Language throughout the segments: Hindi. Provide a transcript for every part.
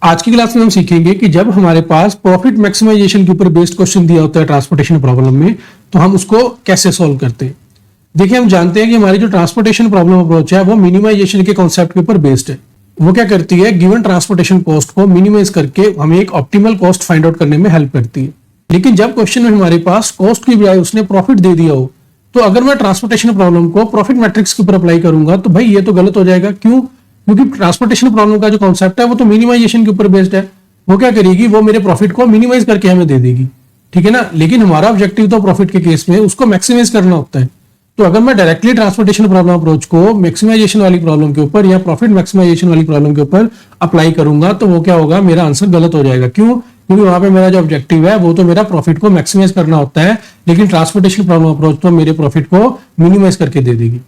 आज की क्लास में हम सीखेंगे कि जब हमारे पास प्रॉफिट मैक्सिमाइजेशन के ऊपर बेस्ड क्वेश्चन दिया होता है ट्रांसपोर्टेशन प्रॉब्लम में, तो हम उसको कैसे सॉल्व करते हैं। देखिए, हम जानते हैं कि हमारी जो ट्रांसपोर्टेशन प्रॉब्लम अप्रोच है वो मिनिमाइजेशन के कॉन्सेप्ट के ऊपर बेस्ड है। वो क्या करती है, गिवन ट्रांसपोर्टेशन कॉस्ट को मिनिमाइज करके हमें एक ऑप्टिमल कॉस्ट फाइंड आउट करने में हेल्प करती है। लेकिन जब क्वेश्चन में हमारे पास कॉस्ट की बजाय उसने प्रॉफिट दे दिया हो, तो अगर मैं ट्रांसपोर्टेशन प्रॉब्लम को प्रॉफिट मैट्रिक्स के ऊपर अप्लाई करूंगा तो भाई ये तो गलत हो जाएगा। क्यों? क्योंकि ट्रांसपोर्टेशन प्रॉब्लम का जो कॉन्सेप्ट है वो तो मिनिमाइजेशन के ऊपर बेस्ड है। वो क्या करेगी, वो मेरे प्रॉफिट को मिनिमाइज करके हमें दे देगी, ठीक है ना। लेकिन हमारा ऑब्जेक्टिव तो प्रॉफिट के केस में उसको मैक्सिमाइज करना होता है। तो अगर मैं डायरेक्टली ट्रांसपोर्टेशन प्रॉब्लम अप्रोच को मैक्सिमाइजेशन वाली प्रॉब्लम के ऊपर या प्रॉफिट मैक्सिमाइजेशन वाली प्रॉब्लम के ऊपर अप्लाई करूंगा तो वो क्या होगा, मेरा आंसर गलत हो जाएगा। क्यों? क्योंकि वहां पे मेरा जो ऑब्जेक्टिव है वो तो मेरा प्रॉफिट को मैक्सिमाइज करना होता है, लेकिन ट्रांसपोर्टेशन प्रॉब्लम अप्रोच तो मेरे प्रॉफिट को मिनिमाइज करके दे देगी।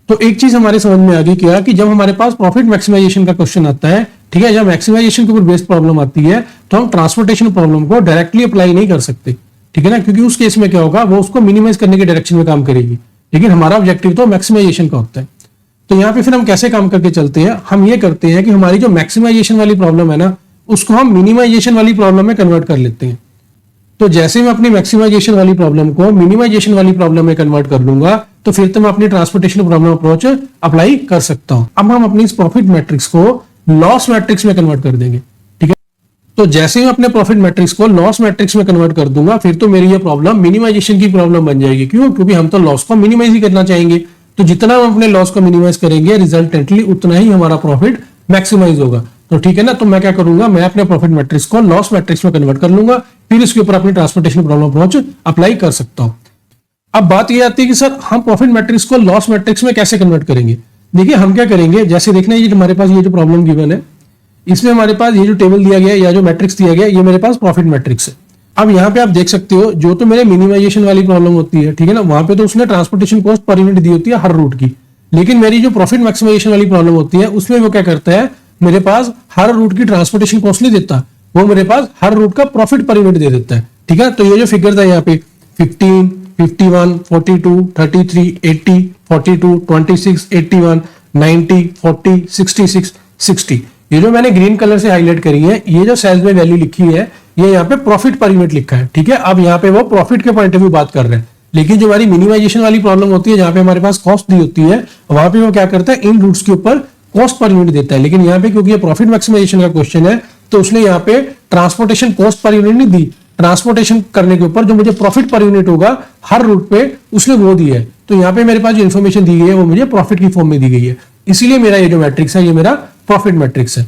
तो एक चीज हमारे समझ में आ गई क्या, कि जब हमारे पास प्रॉफिट मैक्सिमाइजेशन का क्वेश्चन आता है, ठीक है, जब मैक्सिमाइजेशन के ऊपर बेस्ड प्रॉब्लम आती है, तो हम ट्रांसपोर्टेशन प्रॉब्लम को डायरेक्टली अप्लाई नहीं कर सकते, ठीक है ना। क्योंकि उस केस में क्या होगा, वो उसको मिनिमाइज करने के डायरेक्शन में काम करेगी, लेकिन हमारा ऑब्जेक्टिव तो मैक्सिमाइजेशन का होता है। तो यहाँ पे फिर हम कैसे काम करके चलते हैं, हम ये करते हैं कि हमारी जो मैक्सिमाइजेशन वाली प्रॉब्लम है ना, उसको हम मिनिमाइजेशन वाली प्रॉब्लम में कन्वर्ट कर लेते हैं। तो जैसे मैं अपनी मैक्सिमाइजेशन वाली प्रॉब्लम को मिनिमाइजेशन वाली प्रॉब्लम में कन्वर्ट कर लूंगा, तो फिर तो मैं अपनी ट्रांसपोर्टेशन प्रॉब्लम अप्रोच अप्लाई कर सकता हूं। अब हम अपनी इस प्रॉफिट मैट्रिक्स को लॉस मैट्रिक्स में कन्वर्ट कर देंगे, ठीक है। तो जैसे ही मैं अपने प्रॉफिट मैट्रिक्स को लॉस मैट्रिक्स में कन्वर्ट कर दूंगा, फिर तो मेरी ये प्रॉब्लम मिनिमाइजेशन की प्रॉब्लम बन जाएगी। क्यों? क्योंकि हम तो लॉस को मिनिमाइज ही करना चाहेंगे। तो जितना हम अपने लॉस को मिनिमाइज करेंगे, रिजल्टेंटली उतना ही हमारा प्रॉफिट मैक्सिमाइज होगा। तो ठीक है ना, तो मैं क्या करूंगा, मैं अपने प्रॉफिट मैट्रिक्स को लॉस मैट्रिक्स में कन्वर्ट कर लूंगा, फिर इसके ऊपर अपनी ट्रांसपोर्टेशन प्रॉब्लम अप्रोच अप्लाई कर सकता हूं। अब बात यह आती है कि सर हम प्रॉफिट मैट्रिक्स को लॉस मैट्रिक्स में कैसे कन्वर्ट करेंगे। देखिए, हम क्या करेंगे, जैसे देखना ये हमारे पास ये जो प्रॉब्लम गिवन है, इसमें हमारे पास ये जो टेबल दिया गया है या जो मैट्रिक्स दिया गया है, ये मेरे पास प्रॉफिट मैट्रिक्स है। अब यहाँ पे आप देख सकते हो, जो तो मेरे मिनिमाइजेशन वाली प्रॉब्लम होती है, ठीक है ना, वहां पे तो उसने ट्रांसपोर्टेशन कॉस्ट पर यूनिट दी होती है हर रूट की। लेकिन मेरी जो प्रॉफिट मैक्सिमाइजेशन वाली प्रॉब्लम होती है, उसमें वो क्या करता है, मेरे पास हर रूट की ट्रांसपोर्टेशन कॉस्ट नहीं देता, वो मेरे पास हर रूट का प्रॉफिट पर यूनिट दे देता है, ठीक है। तो ये जो फिगर था यहाँ पे 15, 51, 42, 33, 80, 42, 26, 81, 90, 40, 66, 60, ये जो मैंने ग्रीन कलर से हाईलाइट करी है, ये जो सेल्स में वैल्यू लिखी है, ये यहाँ पे प्रॉफिट पर यूनिट लिखा है, ठीक है। अब यहाँ पे वो प्रॉफिट के पॉइंट ऑफ व्यू बात कर रहे हैं, लेकिन जो हमारी मिनिमाइजेशन वाली प्रॉब्लम होती है, जहां पे हमारे पास कॉस्ट दी होती है, वहां पे वो क्या करता है, इन रूट्स के ऊपर कॉस्ट पर यूनिट देता है। लेकिन यहाँ पे क्योंकि ये प्रॉफिट मैक्सिमाइजेशन का क्वेश्चन है, तो उसने यहाँ पे ट्रांसपोर्टेशन कॉस्ट पर यूनिट नहीं दी, ट्रांसपोर्टेशन करने के ऊपर जो मुझे प्रॉफिट पर यूनिट होगा हर रूट पे, उसने वो दी है। तो यहाँ पे मेरे पास जो इन्फॉर्मेशन दी गई है वो मुझे प्रॉफिट की फॉर्म में दी गई है, इसीलिए मेरा ये जो मैट्रिक्स है, ये मेरा प्रॉफिट मैट्रिक्स है।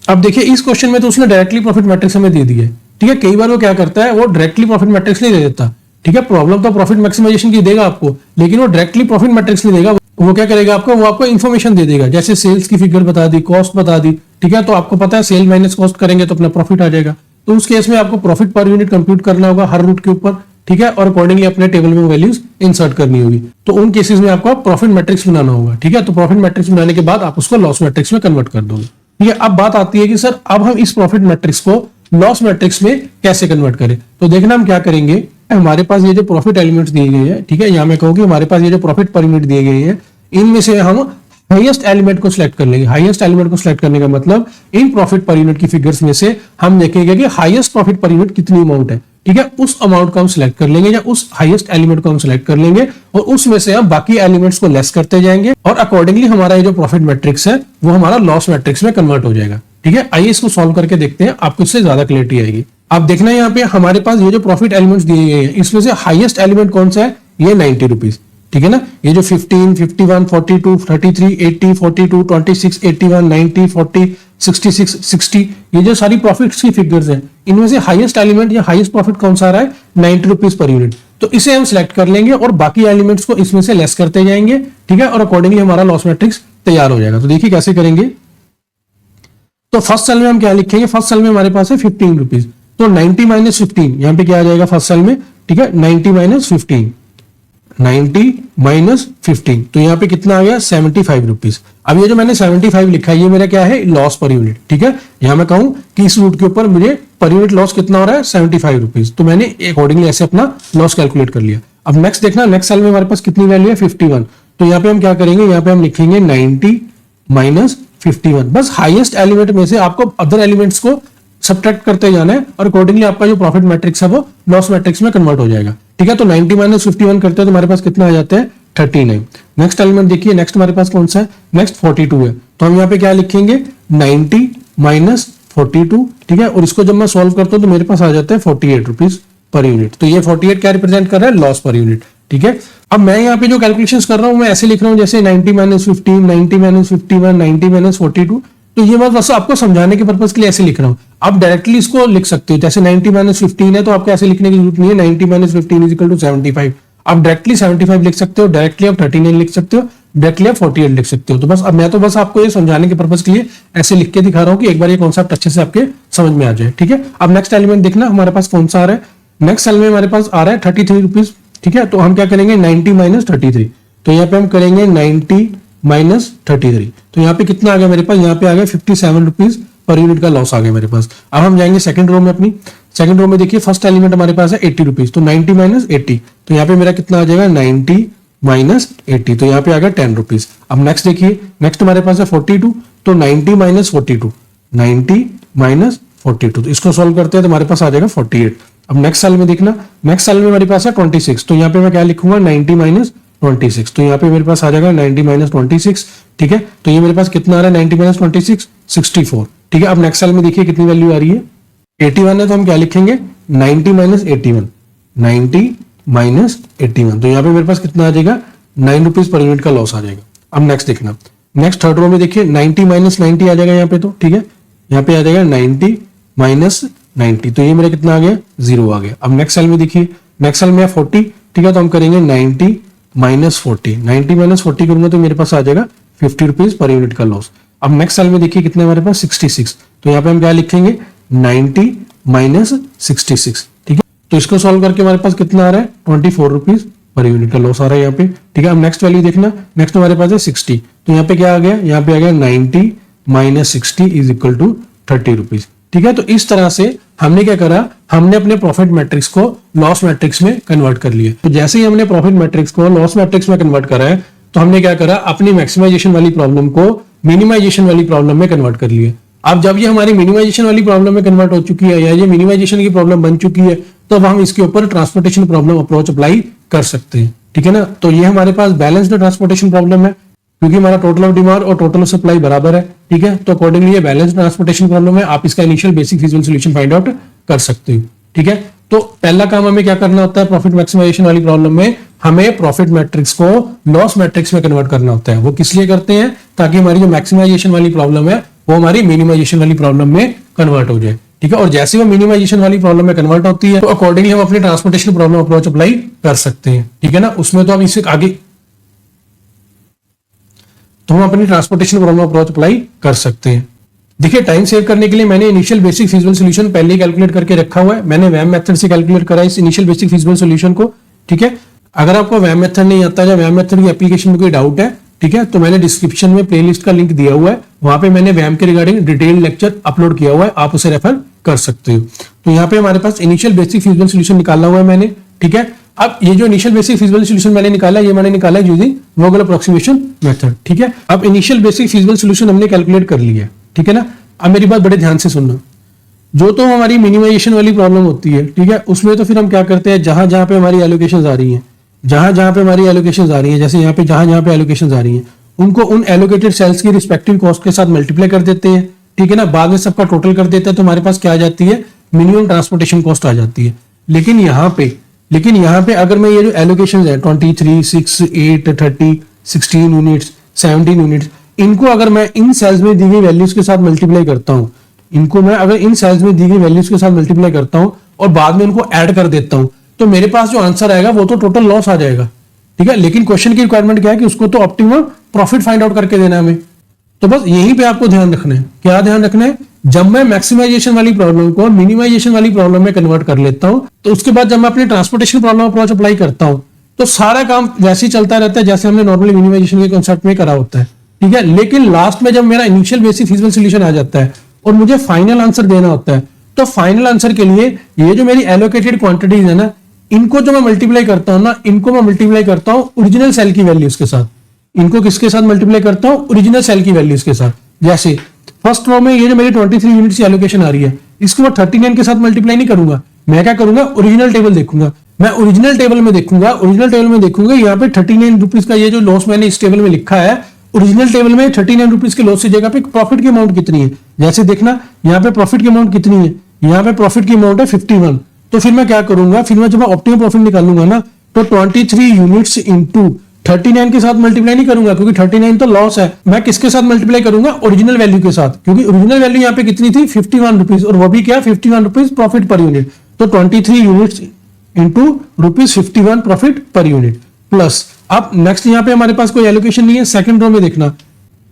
अब देखिए, इस क्वेश्चन में तो उसने डायरेक्टली प्रॉफिट मैट्रिक्स हमें दे दी है, ठीक है। कई बार वो क्या करता है, वो डायरेक्टली प्रॉफिट मैट्रिक्स नहीं दे देता, ठीक है। प्रॉब्लम तो प्रॉफिट मैक्सिमाइजेशन की देगा आपको, लेकिन वो डायरेक्टली प्रॉफिट मैट्रिक्स नहीं देगा। वो क्या करेगा आपको, वो आपको इन्फॉर्मेशन दे देगा, जैसे सेल्स की फिगर बता दी, कॉस्ट बता दी, ठीक है। तो आपको पता है सेल माइनस कॉस्ट करेंगे तो अपना प्रॉफिट आ जाएगा। तो उस केस में आपको प्रॉफिट पर यूनिट कंप्यूट करना होगा हर रूट के ऊपर, ठीक है, और अकॉर्डिंगली अपने टेबल में वैल्यूज इंसर्ट करनी होगी। तो उन केसेस में आपको प्रॉफिट मैट्रिक्स बनाना होगा, ठीक है। तो प्रॉफिट मैट्रिक्स बनाने के बाद आप उसको लॉस मैट्रिक्स में कन्वर्ट कर दोगे, ठीक है। अब बात आती है कि सर अब हम इस प्रॉफिट मैट्रिक्स को लॉस मैट्रिक्स में कैसे कन्वर्ट करें। तो देखना हम क्या करेंगे, हमारे पास ये जो प्रॉफिट एलिमेंट्स दिए गए हैं, ठीक है, यहाँ मैं कहूँगी हमारे पास ये जो प्रॉफिट पर यूनिट दिए गए हैं, इनमें से हम हाईएस्ट एलिमेंट को सिलेक्ट कर लेंगे। हाईएस्ट एलिमेंट को सिलेक्ट करने का मतलब इन प्रॉफिट पर यूनिट की फिगर्स में से हम देखेंगे कि हाईएस्ट प्रॉफिट पर यूनिट कितनी अमाउंट है, ठीक है। उस अमाउंट को हम सिलेक्ट कर लेंगे या उस हाईएस्ट एलिमेंट को हम सिलेक्ट कर लेंगे, और उसमें से हम बाकी एलिमेंट्स को लेस करते जाएंगे, और अकॉर्डिंगली हमारा ये जो प्रॉफिट मैट्रिक्स है वो हमारा लॉस मैट्रिक्स में कन्वर्ट हो जाएगा, ठीक है। आइए इसको सॉल्व करके देखते हैं, आपको इससे ज्यादा क्लैरिटी आएगी। आप देखना यहाँ पे हमारे पास ये जो प्रॉफिट एलिमेंट्स दिए गए हैं, इसमें से हाईएस्ट एलिमेंट कौन सा है, ये 90 रुपीज, ठीक है ना। ये जो 15, 51, 42, 33, 80, 42, 26, 81, 90, 40, 66, 60, ये जो सारी प्रॉफिट्स की फिगर्स हैं, इनमें से हाईएस्ट एलिमेंट या हाईएस्ट प्रॉफिट कौन सा आ रहा है, 90 रुपीज पर यूनिट। तो इसे हम सिलेक्ट कर लेंगे और बाकी एलिमेंट्स को इसमें से लेस करते जाएंगे, ठीक है, और अकॉर्डिंगली हमारा लॉस मैट्रिक्स तैयार हो जाएगा। तो देखिए कैसे करेंगे। तो फर्स्ट सेल में हम क्या लिखेंगे, फर्स्ट सेल में हमारे पास है 15 रुपीज, तो 90 माइनस 15, यहाँ पे क्या आ जाएगा फर्स्ट सेल में, ठीक है, 90 माइनस 15, 90 माइनस 15, तो यहाँ पे कितना आ गया 75 रुपीज। अब ये जो मैंने 75 लिखा है, ये मेरा क्या है, लॉस पर यूनिट, ठीक है। यहाँ मैं कहूं कि इस रूट के ऊपर मुझे पर यूनिट लॉस कितना हो रहा है, 75 रुपीज, तो मैंने अकॉर्डिंगली ऐसे अपना लॉस कैलकुलेट कर लिया। अब नेक्स्ट देखना, नेक्स्ट सेल में हमारे पास कितनी वैल्यू है, 51, तो यहाँ पे हम क्या करेंगे, यहाँ पे हम लिखेंगे 90 माइनस 51, बस हाईएस्ट एलिमेंट में से आपको अदर एलिमेंट्स को सब्ट्रैक्ट करते जाना है और अकॉर्डिंगली आपका जो प्रॉफिट मैट्रिक्स है वो लॉस मैट्रिक्स में कन्वर्ट हो जाएगा। ठीक है, तो 90 माइनस 51 करते हैं तो हमारे पास कितना आ जाता है 39। नेक्स्ट एलिमेंट देखिए, नेक्स्ट हमारे पास कौन सा है, नेक्स्ट 42 है, तो हम यहाँ पे क्या लिखेंगे 90 माइनस 42। ठीक है, और इसको जब मैं सॉल्व करता हूँ तो मेरे पास आ जाता है 48 रुपीज पर यूनिट। तो ये 48 क्या रिप्रेजेंट कर रहा है, लॉस पर यूनिट। ठीक है, अब मैं यहाँ पे जो कैलकुलेशंस कर रहा हूँ मैं ऐसे लिख रहा हूँ जैसे 90 माइनस 15, 90 माइनस 51, 90 माइनस 42। तो ये बात बस आपको समझाने के पर्पज के लिए ऐसे लिख रहा हूँ। आप डायरेक्टली इसको लिख सकते हो, जैसे 90 माइनस 15 है तो आपको ऐसे लिखने की जरूरत नहीं है 90 माइनस 15 इज इक्वल टू 75। आप डायरेक्टली 75 लिख सकते हो, डायरेक्टली आप 39 लिख सकते हो, डायरेक्टली आप 48 लिख सकते हो। तो बस अब मैं तो बस आपको ये समझाने के पर्पज के लिए ऐसे लिख के दिखा रहा हूँ कि एक बार ये कॉन्सेप्ट अच्छे से आपके समझ में आ जाए। ठीक है, अब नेक्स्ट एलिमेंट देखना हमारे पास कौन सा आ रहा है, नेक्स्ट सेल में हमारे पास आ रहा है 33 रुपीज। ठीक है, तो हम क्या करेंगे 90 माइनस 33, तो यहाँ पे हम करेंगे 90 माइनस 33। तो यहाँ पे कितना आ गया मेरे पास, यहाँ पे आ गया 57 रुपीज पर यूनिट का लॉस आ गया मेरे पास। अब हम जाएंगे सेकंड रो में, अपनी सेकंड रो में देखिए फर्स्ट एलिमेंट हमारे पास है 80 रुपीज, तो 90 माइनस 80, तो यहाँ पे मेरा कितना आ जाएगा 90 माइनस 80, तो यहाँ पे आ गया 10 रुपीज। अब नेक्स्ट देखिए, नेक्स्ट हमारे पास है 42, तो 90 माइनस 42, 90 माइनस 42, तो इसको सॉल्व करते हैं तो हमारे पास आ जाएगा 48। अब नेक्स्ट सेल में देखना, नेक्स्ट सेल में हमारे पास है 26, तो यहाँ पे मैं क्या लिखूंगा 90 माइनस 26, तो यहाँ पे मेरे पास आ जाएगा 90 माइनस 26। ठीक है, तो ये मेरे पास कितना आ रहा है 90 माइनस 26, 64। ठीक है, अब नेक्स्ट सेल में देखिए कितनी वैल्यू आ रही है 81 है, तो हम क्या लिखेंगे 90 माइनस 81, 90 माइनस 81, तो यहाँ पे मेरे पास कितना आ जाएगा 9 रुपीज पर यूनिट का लॉस आ जाएगा। अब नेक्स्ट देखना, नेक्स्ट थर्ड रो में देखिए 90 माइनस 90 आ जाएगा यहाँ पे, तो ठीक है यहाँ पे आ जाएगा 90 माइनस 90, तो ये मेरा कितना आ गया 0 आ गया। अब नेक्स्ट सेल में देखिए, नेक्स्ट सेल में है 40, ठीक है, तो हम करेंगे 90 माइनस 40, 90 माइनस 40 करूंगा तो मेरे पास आ जाएगा 50 रुपीज पर यूनिट का लॉस। अब नेक्स्ट सेल में देखिए कितने हमारे पास 66, तो यहाँ पे हम क्या लिखेंगे 90 माइनस 66। ठीक है, तो इसको सॉल्व करके हमारे पास कितना आ रहा है 24 रुपीज पर यूनिट का लॉस आ रहा है यहाँ पे। ठीक है, अब नेक्स्ट वैल्यू देखना, नेक्स्ट हमारे पास है 60, तो यहाँ पे क्या आ गया, यहाँ पे आ गया 90 minus 60 is equal to 30 rupees. ठीक है, तो इस तरह से हमने क्या करा, हमने अपने प्रॉफिट मैट्रिक्स को लॉस मैट्रिक्स में कन्वर्ट कर लिया। तो जैसे ही हमने प्रॉफिट मैट्रिक्स को लॉस मैट्रिक्स में कन्वर्ट करा है तो हमने क्या करा, अपनी मैक्सिमाइजेशन वाली प्रॉब्लम को मिनिमाइजेशन वाली प्रॉब्लम में कन्वर्ट कर लिया। अब जब ये हमारी मिनिमाइजेशन वाली प्रॉब्लम में कन्वर्ट हो चुकी है या ये मिनिमाइजेशन की प्रॉब्लम बन चुकी है तो अब हम इसके ऊपर ट्रांसपोर्टेशन प्रॉब्लम अप्रोच अप्लाई कर सकते हैं। ठीक है ना, तो ये हमारे पास बैलेंस्ड ट्रांसपोर्टेशन प्रॉब्लम है क्योंकि हमारा टोटल ऑफ डिमांड और टोटल ऑफ सप्लाई बराबर है। ठीक है, तो अकॉर्डिंगली ये बैलेंस्ड ट्रांसपोर्टेशन प्रॉब्लम है, आप इसका initial basic physical solution find out कर सकते हो। ठीक है, तो पहला काम हमें क्या करना होता है, प्रॉफिट मैक्सिमाइजेशन वाली प्रॉब्लम में हमें प्रॉफिट मैट्रिक्स को लॉस मैट्रिक्स में कन्वर्ट करना होता है। वो किस लिए करते हैं, ताकि हमारी जो मैक्सिमाइजेशन वाली प्रॉब्लम है वो हमारी मिनिमाइजेशन वाली प्रॉब्लम में कन्वर्ट हो जाए। ठीक है, और जैसे वो मिनिमाइजेशन वाली प्रॉब्लम में कन्वर्ट होती है तो अकॉर्डिंगली हम अपनी ट्रांसपोर्टेशन प्रॉब्लम अप्रोच अप्लाई कर सकते हैं। ठीक है ना, उसमें तो अब इससे आगे तो हम अपनी ट्रांसपोर्टेशन प्रॉब्लम अप्रोच अप्लाई कर सकते हैं। देखिए, टाइम सेव करने के लिए मैंने इनिशियल बेसिक फिजिबल सॉल्यूशन पहले ही कैलकुलेट करके रखा हुआ है। मैंने वैम मेथड से कैलकुलेट करा इस इनिशियल बेसिक फिजिबल सॉल्यूशन को। ठीक है, अगर आपको वैम मेथड नहीं आता या वैम मेथड की एप्लीकेशन में कोई डाउट है, ठीक है, तो मैंने डिस्क्रिप्शन में प्लेलिस्ट का लिंक दिया हुआ है, वहां पे मैंने वैम के रिगार्डिंग डिटेल लेक्चर अपलोड किया हुआ है, आप उसे रेफर कर सकते हो। तो यहाँ पे हमारे पास इनिशियल बेसिक फिजिबल सॉल्यूशन निकाला हुआ है मैंने। ठीक है, अब ये जो इनिशियल बेसिक फिजिबल सॉल्यूशन मैंने निकाला, ये मैंने निकाला है यूजिंग वोगल अप्रोक्सीमेशन मेथड। ठीक है, अब इनिशियल बेसिक फिजिबल सॉल्यूशन हमने कैलकुलेट कर लिया है। ठीक है ना, अब मेरी बात बड़े ध्यान से सुनना, जो तो हमारी मिनिमाइजेशन वाली प्रॉब्लम होती है, ठीक है, उसमें तो फिर हम क्या करते हैं, जहां जहां पे हमारी एलोकेशन आ रही है, जहां जहां पे हमारी एलोकेशन आ रही है, जैसे यहाँ पे जहां पे एलोकेशन आ रही है, उनको उन एलोकेटेड सेल्स की रिस्पेक्टिव कॉस्ट के साथ मल्टीप्लाई कर देते हैं। ठीक है ना, बाद में सबका टोटल कर देते हैं तो हमारे पास क्या आ जाती है, मिनिमम ट्रांसपोर्टेशन कॉस्ट आ जाती है। लेकिन यहाँ पे अगर मैं ये जो एलोकेशन है 23, 6, 8, 30, 16 यूनिट्स, 17 यूनिट्स, इनको अगर मैं इन सेल्स में दी गई वैल्यूज के साथ मल्टीप्लाई करता हूं, इनको मैं अगर इन सेल्स में दी गई वैल्यूज के साथ मल्टीप्लाई करता हूं और बाद में इनको ऐड कर देता हूं, तो मेरे पास जो आंसर आएगा वो तो टोटल लॉस आ जाएगा। ठीक है, लेकिन क्वेश्चन की रिक्वायरमेंट क्या है कि उसको तो ऑप्टिमम प्रॉफिट फाइंड आउट करके देना है हमें। तो बस यहीं पे आपको ध्यान रखना है, क्या ध्यान रखना है, जब मैं मैक्सिमाइजेशन वाली प्रॉब्लम को मिनिमाइजेशन वाली प्रॉब्लम में कन्वर्ट कर लेता हूं, तो उसके बाद जब मैं अपनी ट्रांसपोर्टेशन प्रॉब्लम अप्रोच अप्लाई करता हूं तो सारा काम वैसे ही चलता रहता है जैसे हमने नॉर्मली मिनिमाइजेशन के कॉन्सेप्ट में करा होता है। ठीक है, लेकिन लास्ट में जब मेरा इनिशियल बेसिक फिजिबल सॉल्यूशन आ जाता है और मुझे फाइनल आंसर देना होता है, तो फाइनल आंसर के लिए ये जो मेरी एलोकेटेड क्वांटिटीज है ना, इनको जो मैं मल्टीप्लाई करता हूं ना, इनको मैं मल्टीप्लाई करता हूं ओरिजिनल सेल की वैल्यूज के साथ। इनको किसके साथ मल्टीप्लाई करता हूं, ओरिजिनल सेल की वैल्यूज के साथ। जैसे फर्स्ट रो में ये जो मेरी 23 यूनिट्स की एलोकेशन आ रही है, इसको मैं 39 के साथ मल्टीप्लाई नहीं करूंगा, मैं क्या करूंगा, ओरिजिनल टेबल देखूंगा। मैं ओरिजिनल टेबल में देखूंगा, ओरिजिनल टेबल में देखूंगा यहाँ पे 39 रुपीज का ये जो लॉस मैंने इस टेबल में लिखा है, ओरिजिनल टेबल में 39 रुपीज के लॉस की जगह पे प्रॉफिट की अमाउंट कितनी है, जैसे देखना यहाँ पे प्रॉफिट की अमाउंट कितनी है, यहाँ पे प्रॉफिट की अमाउंट है 51। तो फिर मैं क्या करूंगा, फिर मैं जब मैं ऑप्टिमम प्रॉफिट निकालूंगा ना, तो 23 यूनिट्स इंटू 39 के साथ मल्टीप्लाई नहीं करूंगा, क्योंकि 39 तो लॉस है। मैं किसके साथ मल्टीप्लाई करूंगा, ओरिजिनल वैल्यू के साथ, क्योंकि ओरिजिनल वैल्यू यहाँ पे कितनी थी, 51 रुपीज, और वो भी क्या 51 रुपीज प्रॉफिट पर यूनिट। तो 23 units into ₹51 profit per unit plus. अब नेक्स्ट यहाँ पे हमारे पास कोई एलोकेशन नहीं है, सेकंड रो में देखना।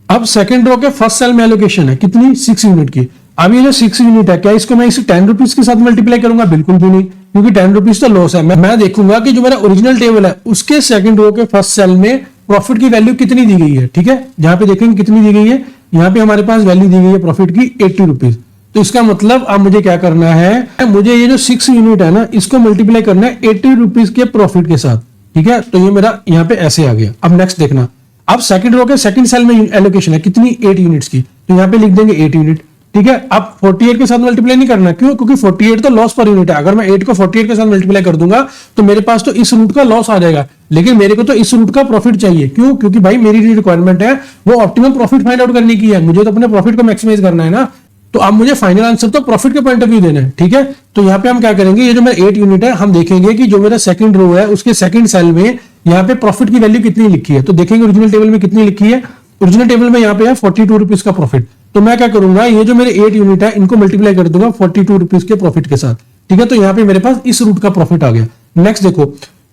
अब सेकंड रो के फर्स्ट सेल में एलोकेशन है कितनी, 6 यूनिट की। अब ये जो 6 यूनिट है, क्या इसको मैं इसे 10 रुपीज के साथ मल्टीप्लाई करूंगा, बिल्कुल भी नहीं, क्योंकि 10 रुपीज तो लॉस है। मैं देखूंगा कि जो मेरा ओरिजिनल टेबल है उसके सेकंड रो के फर्स्ट सेल में प्रॉफिट की वैल्यू कितनी दी गई है, ठीक है। जहां पे देखेंगे कितनी दी गई है, यहाँ पे हमारे पास वैल्यू दी गई है प्रॉफिट की 80 रुपीज। तो इसका मतलब अब मुझे क्या करना है, मुझे ये जो 6 यूनिट है ना, इसको मल्टीप्लाई करना है 80 रुपीज के प्रॉफिट के साथ, ठीक है। तो ये मेरा यहाँ पे ऐसे आ गया। अब नेक्स्ट देखना, अब सेकंड रो के सेकंड सेल में एलोकेशन है कितनी, 8 यूनिट्स की। तो यहाँ पे लिख देंगे 8 यूनिट, ठीक है। अब 48 के साथ मल्टीप्लाई नहीं करना, क्यों, क्योंकि 48 तो लॉस पर यूनिट है। अगर मैं 8 को 48 के साथ मल्टीप्लाई कर दूंगा तो मेरे पास तो इस रूट का लॉस आ जाएगा, लेकिन मेरे को तो इस रूट का प्रॉफिट चाहिए। क्यों, क्योंकि भाई मेरी जो रिक्वायरमेंट है वो ऑप्टिमम प्रॉफिट फाइंड आउट करने की है, मुझे तो अपने प्रॉफिट को मैक्सिमाइज करना है ना। तो अब मुझे फाइनल आंसर तो प्रॉफिट के पॉइंट ऑफ व्यू देना है, ठीक है। तो यहाँ पे हम क्या करेंगे, ये जो मेरा 8 यूनिट है, हम देखेंगे कि जो मेरा सेकंड रो है उसके सेकंड सेल में यहाँ पे प्रॉफिट की वैल्यू कितनी लिखी है। तो देखेंगे ओरिजिनल टेबल में कितनी लिखी है, ओरिजिनल टेबल में यहाँ पे है 42 रुपीज का प्रॉफिट। तो मैं क्या करूंगा, ये जो मेरे 8 यूनिट है इनको मल्टीप्लाई कर दूंगा 42 रुपीज के प्रॉफिट के साथ, ठीक है। तो यहाँ पे मेरे पास इस रूट का प्रॉफिट आ गया। नेक्स्ट देखो,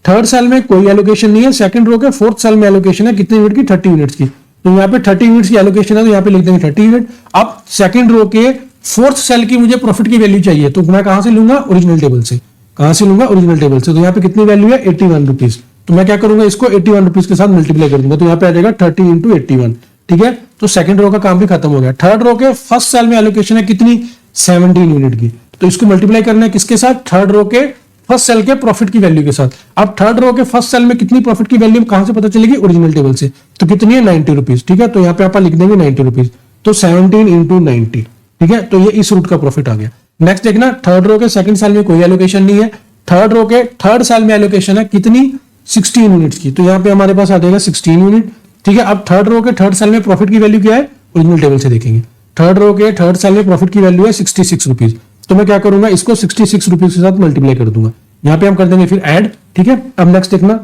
थर्ड सेल में कोई एलोकेशन नहीं है, सेकंड रो के फोर्थ सेल में एलोकेशन है कितने यूनिट की, 30 यूनिट्स की। तो यहाँ पे 30 यूनिट्स की एलोकेशन है, तो यहाँ पे लिख देंगे 30 यूनिट। अब सेकंड रो के फोर्थ सेल की मुझे प्रॉफिट की वैल्यू चाहिए, तो मैं कहां से लूंगा, ओरिजिनल टेबल से। कहां से लूंगा, ओरिजिनल टेबल से। तो यहाँ पे कितनी वैल्यू है, 81 रुपीज। तो मैं क्या करूंगा, इसको 81 रुपीज के साथ मल्टीप्लाई कर दूंगा, तो यहाँ पे आ जाएगा 30 इंटू 81, ठीक है। तो सेकंड रो का काम भी खत्म हो गया। थर्ड रो के फर्स्ट सेल में एलोकेशन है कितनी, 17 यूनिट की। तो इसको मल्टीप्लाई करना है किसके साथ, थर्ड रो के फर्स्ट सेल के प्रॉफिट की वैल्यू के साथ। अब थर्ड रो के फर्स्ट सेल में कितनी प्रॉफिट की वैल्यू कहां से पता चलेगी, ओरिजिनल टेबल से। तो कितनी है, 90 रुपीज, ठीक है। तो यहाँ पे आप लिख देंगे 90 रुपीज। तो 17 इंटू 90, ठीक है। तो ये इस रूट का प्रॉफिट आ गया। नेक्स्ट देखना, थर्ड रो के सेकंड सेल में कोई एलोकेशन नहीं है, थर्ड रो के थर्ड सेल में एलोकेशन है कितनी, 16 यूनिट्स की। तो यहाँ पे हमारे पास आ जाएगा 16 यूनिट, ठीक है। अब थर्ड रो के थर्ड सेल में प्रॉफिट की वैल्यू क्या है, ओरिजिनल टेबल से देखेंगे। थर्ड रो के थर्ड सेल में प्रॉफिट की वैल्यू है 66 रुपीज। तो मैं क्या करूंगा, इसको 66 रुपीज के साथ मल्टीप्लाई कर दूंगा। यहाँ पे हम कर देंगे फिर ऐड, ठीक है। अब नेक्स्ट देखना,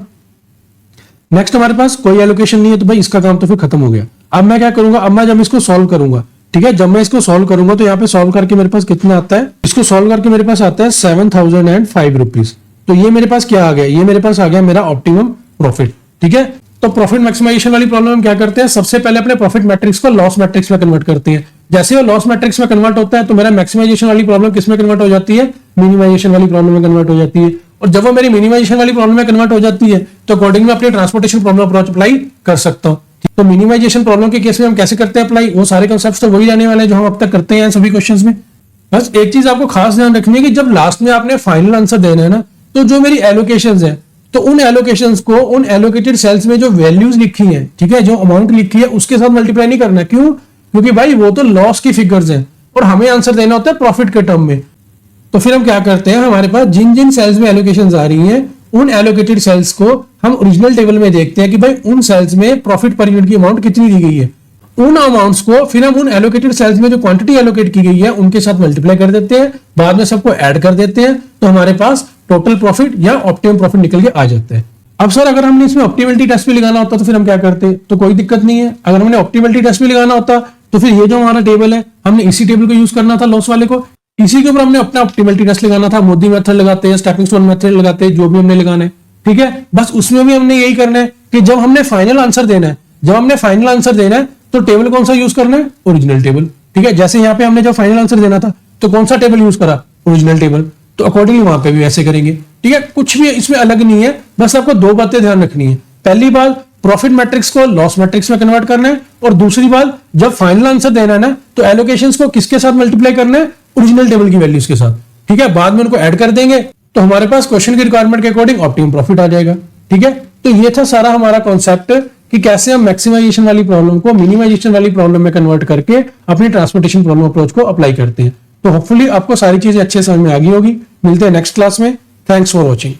नेक्स्ट हमारे पास कोई एलोकेशन नहीं है, तो भाई इसका काम तो फिर खत्म हो गया। अब मैं क्या करूंगा, अब मैं जब इसको सॉल्व करूंगा, ठीक है, जब मैं इसको सॉल्व करूंगा तो यहाँ पे सॉल्व करके मेरे पास कितना आता है, इसको सॉल्व करके मेरे पास आता है 7005 रुपीज। तो ये मेरे पास क्या आ गया, ये मेरे पास आ गया मेरा ऑप्टिमम प्रॉफिट, ठीक है। तो प्रॉफिट मैक्सिमाइजेशन वाली प्रॉब्लम हम क्या करते हैं, सबसे पहले अपने प्रॉफिट मैट्रिक्स को लॉस मैट्रिक्स में कन्वर्ट करते हैं। जैसे वो लॉस मैट्रिक्स में कन्वर्ट होता है तो मेरा मैक्सिमाइजेशन वाली प्रॉब्लम किस में कन्वर्ट हो जाती है, मिनिमाइजेशन वाली प्रॉब्लम में कन्वर्ट हो जाती है। और जब वो मेरी मिनिमाइजेशन वाली प्रॉब्लम में कन्वर्ट हो जाती है तो अकॉर्डिंग में अपनी ट्रांसपोर्टेशन प्रॉब्लम अप्रोच अप्लाई कर सकता हूं। तो मिनिमाइजेशन प्रॉब्लम के केस में हम कैसे करते हैं अप्लाई, वो सारे कॉन्सेप्ट्स तो वही रहने वाले हैं जो हम अब तक करते हैं सभी क्वेश्चंस में। बस एक चीज आपको खास ध्यान रखनी है कि जब लास्ट में आपने फाइनल आंसर देना है ना, तो जो मेरी एलोकेशंस है, तो उन एलोकेशंस को उन एलोकेटेड सेल्स में जो वैल्यूज लिखी है, ठीक है, जो अमाउंट लिखी है उसके साथ मल्टीप्लाई नहीं करना। क्यों, क्योंकि भाई वो तो लॉस की फिगर्स हैं और हमें आंसर देना होता है प्रॉफिट के टर्म में। तो फिर हम क्या करते हैं, हमारे पास जिन जिन सेल्स में एलोकेशंस आ रही हैं उन एलोकेटेड सेल्स को हम ओरिजिनल टेबल में देखते हैं कि भाई उन सेल्स में प्रॉफिट पर यूनिट की अमाउंट कितनी दी गई है। उन अमाउंट्स को फिर हम उन एलोकेटेड सेल्स में जो क्वांटिटी एलोकेट की गई है उनके साथ मल्टीप्लाई कर देते हैं, बाद में सबको ऐड कर देते हैं, तो हमारे पास टोटल प्रॉफिट या ऑप्टिमम प्रॉफिट निकल के आ जाता है। अब सर अगर हमने इसमें ऑप्टिमलिटी टेस्ट भी लगाना होता तो फिर हम क्या करते, तो कोई दिक्कत नहीं है। अगर हमने ऑप्टिमलिटी टेस्ट भी लगाना होता तो फिर ये जो हमारा टेबल है हमने इसी टेबल को यूज करना था लॉस वाले को, इसी के ऊपर हमने अपना ऑप्टिमलिटी टेस्ट लगाना था। मोदी मेथड लगाते हैं, स्टेपिंग स्टोन मेथड लगाते हैं, जो भी हमने लगाना है, ठीक है। बस उसमें भी हमने यही करना है कि जब हमने फाइनल आंसर देना है, जब हमने फाइनल आंसर देना है तो टेबल कौन सा यूज करना है, ओरिजिनल टेबल, ठीक है। जैसे यहाँ पे हमने जब फाइनल आंसर देना था तो कौन सा टेबल यूज करा, ओरिजिनल टेबल, तो अकॉर्डिंगली वहां पे भी वैसे करेंगे, ठीक है। कुछ भी इसमें अलग नहीं है, बस आपको दो बातें ध्यान रखनी है। पहली बात, प्रॉफिट मैट्रिक्स को लॉस मैट्रिक्स में कन्वर्ट करना है, और दूसरी बात, जब फाइनल आंसर देना है ना तो एलोकेशंस को किसके साथ मल्टीप्लाई करना है, ओरिजिनल टेबल की वैल्यूज के साथ, ठीक है। बाद में उनको ऐड कर देंगे तो हमारे पास क्वेश्चन की रिक्वायरमेंट के अकॉर्डिंग ऑप्टिमम प्रॉफिट आ जाएगा, ठीक है। तो ये था सारा हमारा कॉन्सेप्ट कि कैसे हम मैक्सिमाइजेशन वाली प्रॉब्लम को मिनिमाइजेशन वाली प्रॉब्लम में कन्वर्ट करके अपनी ट्रांसपोर्टेशन प्रॉब्लम अप्रोच को अप्लाई करते हैं। तो होपफुली आपको सारी चीजें अच्छे समझ में आ गई होगी। मिलते हैं नेक्स्ट क्लास में। Thanks for watching.